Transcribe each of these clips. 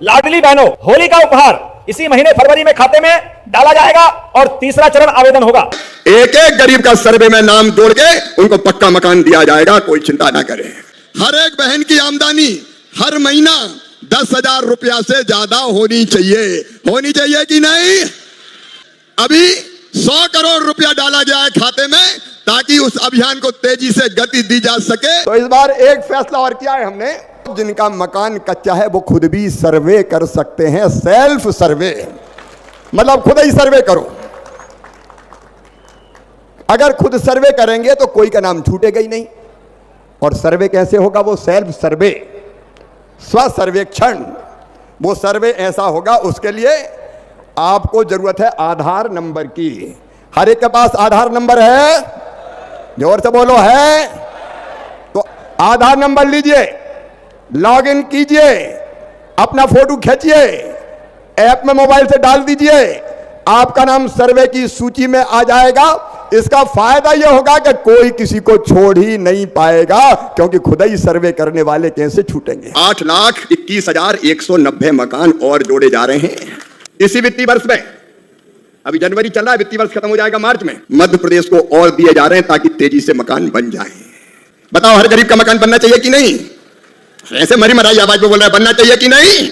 लाडली बहनों, होली का उपहार इसी महीने फरवरी में खाते में डाला जाएगा और तीसरा चरण आवेदन होगा। एक एक गरीब का सर्वे में नाम जोड़ के उनको पक्का मकान दिया जाएगा, कोई चिंता ना करें। हर एक बहन की आमदनी हर महीना 10,000 रुपया से ज्यादा होनी चाहिए कि नहीं? अभी 100 करोड़ रुपया डाला गया है खाते में ताकि उस अभियान को तेजी से गति दी जा सके। तो इस बार एक फैसला और किया है हमने, जिनका मकान कच्चा है वो खुद भी सर्वे कर सकते हैं। सेल्फ सर्वे मतलब खुद ही सर्वे करो। अगर खुद सर्वे करेंगे तो कोई का नाम छूटेगा ही नहीं। और सर्वे कैसे होगा? वो सेल्फ सर्वे, स्व सर्वेक्षण। वो सर्वे ऐसा होगा, उसके लिए आपको जरूरत है आधार नंबर की। हर एक के पास आधार नंबर है? जोर से बोलो, है? तो आधार नंबर लीजिए, लॉग इन कीजिए, अपना फोटो खींचिए, ऐप में मोबाइल से डाल दीजिए, आपका नाम सर्वे की सूची में आ जाएगा। इसका फायदा यह होगा कि कोई किसी को छोड़ ही नहीं पाएगा, क्योंकि खुद ही सर्वे करने वाले कैसे छूटेंगे। 8,21,190 मकान और जोड़े जा रहे हैं इसी वित्तीय वर्ष में। अभी जनवरी चल रहा है, वित्तीय वर्ष खत्म हो जाएगा मार्च में। मध्य प्रदेश को और दिए जा रहे हैं ताकि तेजी से मकान बन जाए। बताओ, हर गरीब का मकान बनना चाहिए कि नहीं? ऐसे मरी मराई आवाज में बोल रहा है, बनना चाहिए कि नहीं?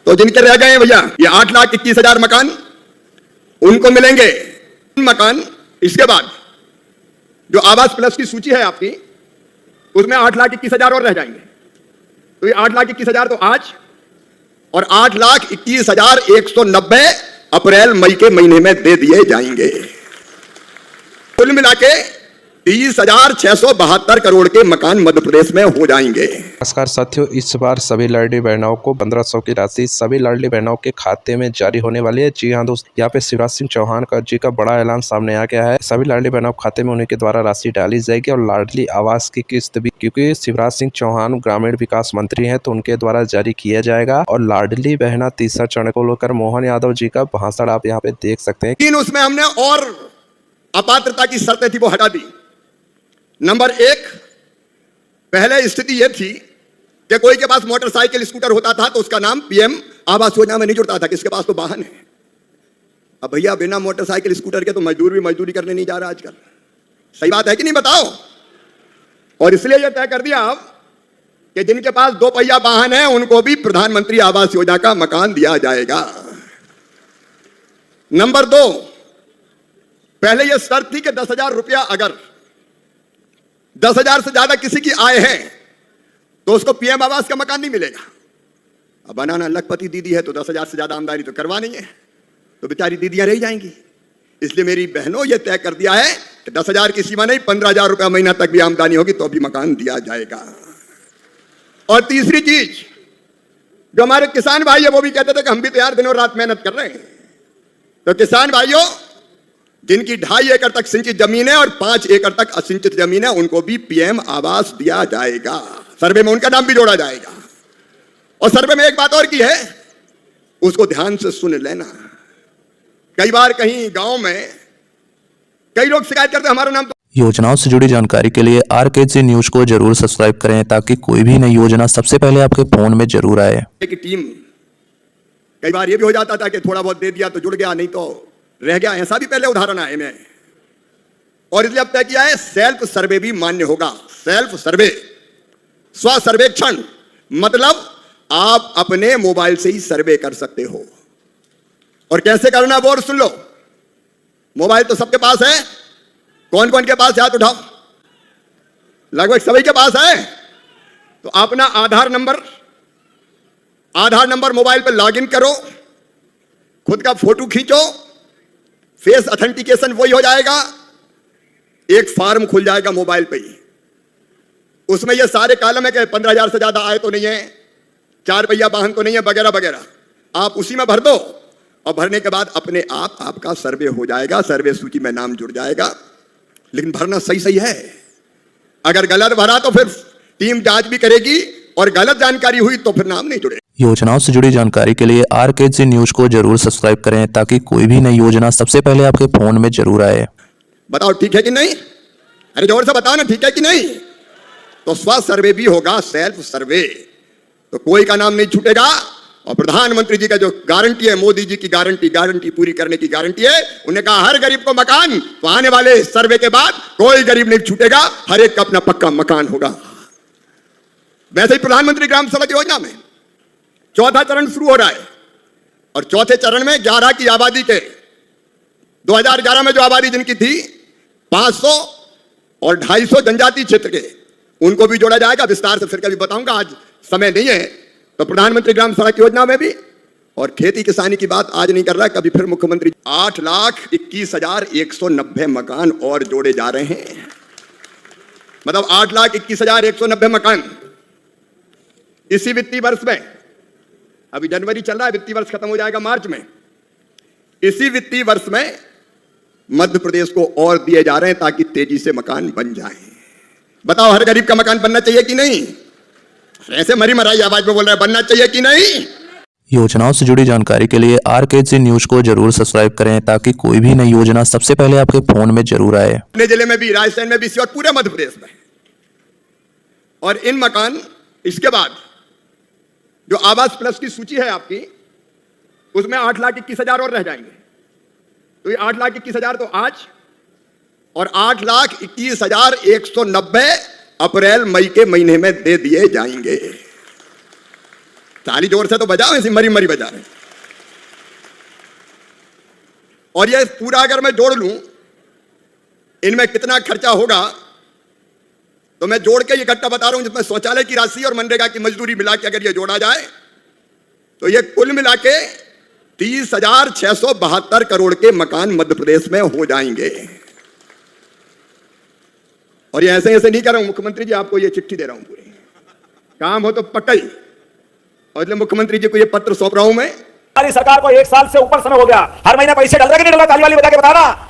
तो जिनके रह गए भैया ये 8,21,000 मकान, उनको मिलेंगे मकान। इसके बाद जो आवास प्लस की सूची है आपकी, उसमें 8,21,000 और रह जाएंगे। तो ये 8,21,000 तो आज, और 8,21,190 अप्रैल मई के महीने में दे दिए जाएंगे। कुल मिला के 30,672 करोड़ के मकान मध्य प्रदेश में हो जाएंगे। नमस्कार साथियों, इस बार सभी लाडली बहनों को 1,500 की राशि सभी लाडली बहनों के खाते में जारी होने वाली है। जी हाँ दोस्त, यहाँ पे शिवराज सिंह चौहान जी का बड़ा ऐलान सामने आ गया है। सभी लाडली बहनों के खाते में उन्हीं के द्वारा राशि डाली जाएगी और लाडली आवास की किस्त भी, क्योंकि शिवराज सिंह चौहान ग्रामीण विकास मंत्री है, तो उनके द्वारा जारी किया जाएगा। और लाडली बहना तीसरा चरण को लेकर मोहन यादव जी का भाषण आप यहाँ पे देख सकते हैं। लेकिन उसमें हमने और अपात्रता की शर्तें थी वो हटा दी। नंबर 1, पहले स्थिति यह थी कि कोई के पास मोटरसाइकिल स्कूटर होता था तो उसका नाम पीएम आवास योजना में नहीं जुड़ता था, किसके पास तो वाहन है। अब भैया बिना मोटरसाइकिल स्कूटर के तो मजदूर भी मजदूरी करने नहीं जा रहा आजकल। सही बात है कि नहीं, बताओ? और इसलिए यह तय कर दिया अब कि जिनके पास 2 पहिया वाहन है उनको भी प्रधानमंत्री आवास योजना का मकान दिया जाएगा। नंबर 2, पहले यह शर्त थी कि 10,000 रुपया, अगर 10,000 से ज्यादा किसी की आय है तो उसको पीएम आवास का मकान नहीं मिलेगा। अब बनाना लखपति दीदी है तो 10,000 से ज्यादा आमदनी तो करवा नहीं है, तो बेचारी दीदियां रह जाएंगी। इसलिए मेरी बहनों ये तय कर दिया है कि 10,000 की सीमा नहीं, 15,000 रुपया महीना तक भी आमदनी होगी तो भी मकान दिया जाएगा। और तीसरी चीज, जो हमारे किसान भाई है वो भी कहते थे कि हम भी तो यार दिनों रात मेहनत कर रहे हैं, तो किसान भाइयों जिनकी 2.5 एकड़ तक सिंचित जमीन है और 5 एकड़ तक असिंचित जमीन है उनको भी पीएम आवास दिया जाएगा। सर्वे में उनका नाम भी जोड़ा जाएगा। और सर्वे में एक बात और की है, उसको ध्यान से सुन लेना। कई बार कहीं गांव में कई लोग शिकायत करते हैं हमारा नाम तो। योजनाओं से जुड़ी जानकारी के लिए RKG न्यूज को जरूर सब्सक्राइब करें ताकि कोई भी नई योजना सबसे पहले आपके फोन में जरूर आए। एक टीम, कई बार ये भी हो जाता था कि थोड़ा बहुत दे दिया तो जुड़ गया, नहीं तो रह गया। ऐसा भी पहले उदाहरण आए में। और इसलिए अब तय किया है सेल्फ सर्वे भी मान्य होगा। सेल्फ सर्वे, स्व सर्वेक्षण, मतलब आप अपने मोबाइल से ही सर्वे कर सकते हो। और कैसे करना वो सुन लो। मोबाइल तो सबके पास है। कौन कौन के पास है? हाथ उठाओ। लगभग सभी के पास है। तो अपना आधार नंबर मोबाइल पर लॉगिन करो, खुद का फोटो खींचो, फेस ऑथेंटिकेशन वही हो जाएगा। एक फॉर्म खुल जाएगा मोबाइल पे ही, उसमें ये सारे कॉलम है कि 15,000 से ज्यादा आय तो नहीं है, 4 पहिया वाहन तो नहीं है, वगैरह वगैरह। आप उसी में भर दो और भरने के बाद अपने आप आपका सर्वे हो जाएगा, सर्वे सूची में नाम जुड़ जाएगा। लेकिन भरना सही है। अगर गलत भरा तो फिर टीम जांच भी करेगी और गलत जानकारी हुई तो फिर नाम नहीं जुड़ेगा। योजनाओं से जुड़ी जानकारी के लिए RKG न्यूज को जरूर सब्सक्राइब करें ताकि कोई भी नई योजना सबसे पहले आपके फोन में जरूर आए। बताओ ठीक है कि नहीं? अरे जोर से बताओ ना, ठीक है कि नहीं? तो स्व सर्वे भी होगा, सेल्फ सर्वे। तो कोई का नाम नहीं छूटेगा। और प्रधानमंत्री जी का जो गारंटी है, मोदी जी की गारंटी पूरी करने की गारंटी है। उन्होंने कहा हर गरीब को मकान, तो आने वाले सर्वे के बाद कोई गरीब नहीं छूटेगा, हर एक का अपना पक्का मकान होगा। वैसे ही प्रधानमंत्री ग्राम सड़क योजना में चौथा चरण शुरू हो रहा है और चौथे चरण में 11 की आबादी के 2011 में जो आबादी जिनकी थी 500 और 250 जनजातीय क्षेत्र के, उनको भी जोड़ा जाएगा। विस्तार से फिर कभी बताऊंगा, आज समय नहीं है। तो प्रधानमंत्री ग्राम सड़क योजना में भी, और खेती किसानी की बात आज नहीं कर रहा, कभी फिर मुख्यमंत्री 8,21,190 मकान और जोड़े जा रहे हैं। मतलब 8,21,190 मकान इसी वित्तीय वर्ष में, अभी जनवरी चल रहा है, वित्तीय वर्ष खत्म हो जाएगा मार्च में, इसी वित्तीय वर्ष में मध्य प्रदेश को और दिए जा रहे हैं ताकि तेजी से मकान बन जाएं। बताओ, हर गरीब का मकान बनना चाहिए कि नहीं? ऐसे मरी मराई आवाज में बोल रहा है, बनना चाहिए कि नहीं? योजनाओं से जुड़ी जानकारी के लिए आरकेजी न्यूज को जरूर सब्सक्राइब करें ताकि कोई भी नई योजना सबसे पहले आपके फोन में जरूर आए। अपने जिले में भी, राजस्थान में भी, और पूरे मध्य प्रदेश में। और इन मकान, इसके बाद जो आवास प्लस की सूची है आपकी, उसमें 8,21,000 और रह जाएंगे। तो ये 8,21,000 तो आज, और 8,21,190 अप्रैल मई के महीने में दे दिए जाएंगे। ताली जोर से तो बजाओ, ऐसी मरी मरी बजा रहे। और ये पूरा अगर मैं जोड़ लूं, इनमें कितना खर्चा होगा, तो मैं जोड़ के इकट्ठा बता रहा हूं, जिसमें शौचालय की राशि और मनरेगा की मजदूरी मिला के अगर ये जोड़ा जाए तो ये कुल मिला के 30,672 करोड़ के मकान मध्य प्रदेश में हो जाएंगे। और ये ऐसे ऐसे नहीं कर रहा हूं, मुख्यमंत्री जी आपको ये चिट्ठी दे रहा हूं, पूरी काम हो तो पक्का ही। और इसलिए मुख्यमंत्री जी को ये पत्र सौंप रहा हूं मैं। हमारी सरकार को 1 साल से ऊपर समय हो गया, हर महीने पैसे डल रहे कि नहीं डल रहा? ताली वाली बजा के बताना।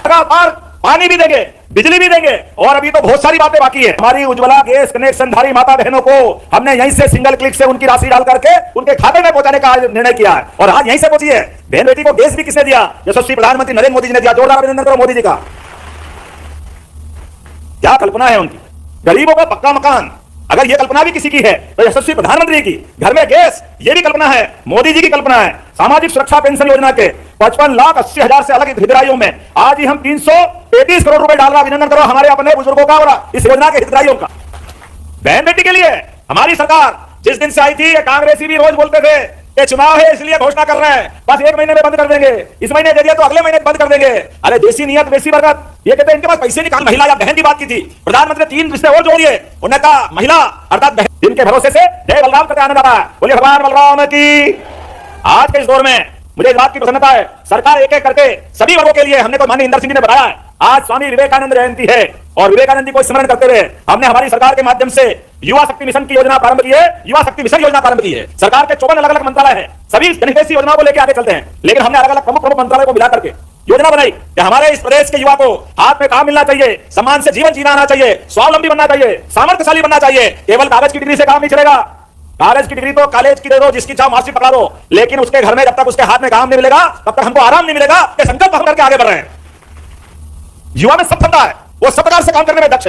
लगातार पानी भी देंगे, बिजली भी देंगे, और अभी तो बहुत सारी बातें बाकी है। हमारी उज्ज्वला गैस कनेक्शन धारी माता बहनों को हमने यहीं से सिंगल क्लिक से उनकी राशि डाल करके उनके खाते में पहुंचाने का निर्णय किया है, और आज यहीं से पहुंची है। बहन बेटी को गैस भी किसने दिया? यशस्वी प्रधानमंत्री नरेंद्र मोदी जी ने दिया। जोरदार अभिनंदन करो मोदी जी का। क्या कल्पना है उनकी, गरीबों का पक्का मकान। अगर ये कल्पना भी किसी की है तो यशस्वी प्रधानमंत्री की, घर में गैस, ये भी कल्पना है, मोदी जी की कल्पना है। सामाजिक सुरक्षा पेंशन योजना के 55,80,000 से अलग हितग्राहियों में आज ही हम 333 करोड़ रुपए डाल रहा। अभिनंदन करो हमारे अपने बुजुर्गों का और इस योजना के हितग्राहियों का। बहन बेटी के लिए हमारी सरकार जिस दिन से आई थी, कांग्रेसी भी रोज बोलते थे ये चुनाव है इसलिए घोषणा कर रहे हैं, बस 1 महीने में बंद कर देंगे, इस महीने दे दिया तो अगले महीने बंद कर देंगे। अरे देसी नियत वैसी बरकत। ये कहते हैं इनके पास पैसे निकाल। महिला या बहन की बात की थी, प्रधानमंत्री 3 रिश्ते और जोड़िए। उन्होंने कहा महिला अर्थात बहन, जिनके भरोसे से जय बलराम करते आनंद आता है। बोलिए भगवान बलराम की। आज के इस दौर में मुझे इस बात की प्रसन्नता है, सरकार एक एक करके सभी वर्गों के लिए, हमने तो माननीय इंदर सिंह जी ने बताया है, आज स्वामी विवेकानंद जयंती है, और विवेकानंद जी को स्मरण करते हुए हमने हमारी सरकार के माध्यम से युवा शक्ति मिशन की योजना प्रारंभ की है। युवा शक्ति मिशन योजना प्रारंभ की है। सरकार के 54 अलग अलग मंत्रालय है, सभी जनहितैषी योजनाओं को लेकर आगे चलते हैं, लेकिन हमने अलग अलग प्रमुख मंत्रालय को मिला करके योजना बनाई कि हमारे इस प्रदेश के युवा को हाथ में काम मिलना चाहिए, सम्मान से जीवन जीना आना चाहिए, स्वावलंबी बनना चाहिए, सामर्थ्यशाली बनना चाहिए। केवल कागज की डिग्री से काम नहीं चलेगा। कॉलेज की डिग्री तो कॉलेज की दे दो, जिसकी चाहो मार्कशीट पकड़ा दो, लेकिन उसके घर में जब तक उसके हाथ में काम नहीं मिलेगा तब तक हमको आराम नहीं मिलेगा। संकल्प हम करके आगे बढ़ रहे हैं। युवा में सब क्षमता है, वो सब प्रकार से काम करने में दक्ष है।